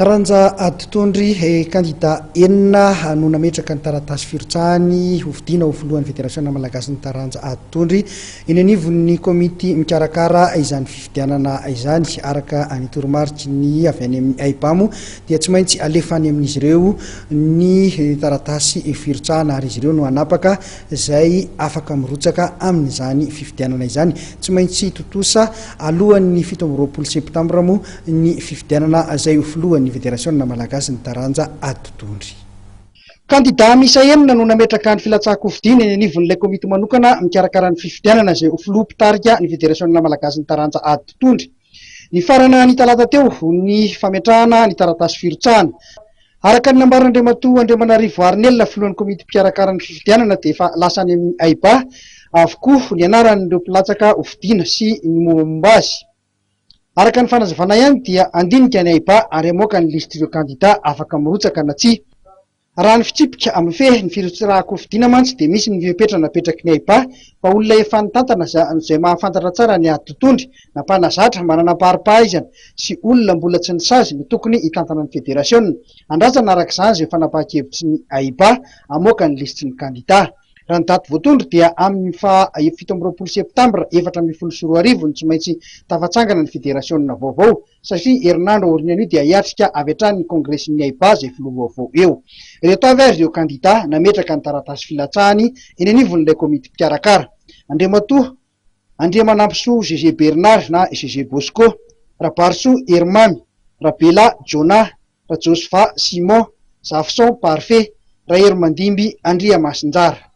Taranja Adotondry kandida enina no nametraka ny taratasy firotsahany hovidiana ho filohan'ny Federasiona Malagasy ny Taranja Adotondry eny anivon'ny komity mikarakara izany fifidianana izany. Araka ny toromaritry ny avy any amin'ny AIBA dia tsy maintsy alefa any amin'izy ireo ny taratasy firotsahana ary izy ireo no anapaka izay afaka mirotsaka amin'izany fifidianana izany. Tsy maintsy totosa alohan'ny 17 septambra moa ny fifidianana izay ho filohan'ny Federasiona Malagasy ny Taranja Adotondry. Kandida miisa enina no nametraka ny filatsahako hovidiana eny anivon'ilay komity manokana mikarakara ny fifidianana izay ho filoham-pitarika ny Federasiona Malagasy ny Taranja Adotondry. Ny farana ny talata teo ny fametrahana ny taratasy firotsahana. Araka ny nambaran'Andriamatoa Andriamanarivo Arnelina filohan'ny komity mpikarakara ny fifidianana dia efa lasa any amin'ny AIBA avokoa ny anaran'ireo mpilatsaka hovidiana sy ny mombamomba azy. Araka ny fanazavana ihany dia andinika ny AIBA ary amoaka ny listr'ireo kandida afaka mirotsaka na tsia. Raha ny fitsipika amin'ny fe ny firotsahako hovidiana mantsy dia misy ny fepetra napetraky ny AIBA fa olona efa nitantana izay mahafantatra tsara ny Adotondry na mpanazatra manana paripahaizana sy olona mbola tsy nisazy no tokony hitantana ny federasiona. Andrasana araka izany izay fanapahan-kevitry ny AIBA amoaka ny listry ny kandida. Raha ny daty voatondro dia amin'ny 17 septambra 2024 ny tsy maintsy tafatsangana ny federasiona vaovao satria herinandro aorianan'io dia hiatrika avy hatrany ny kongresin'ny AIBA izay filoha vaovao eo. Ireto avy ary ireo kandida nametraka ny taratasy filatsahany eny anivon'ilay komity mpikarakara: Andriamatoa Andriamanampisoa GG Bernard na GG Bosco, Rabarso Hermamy, Rabela Jona, Rajosva Simon, Zafson Parfait, Rahery Mandimby Andriamasinjara.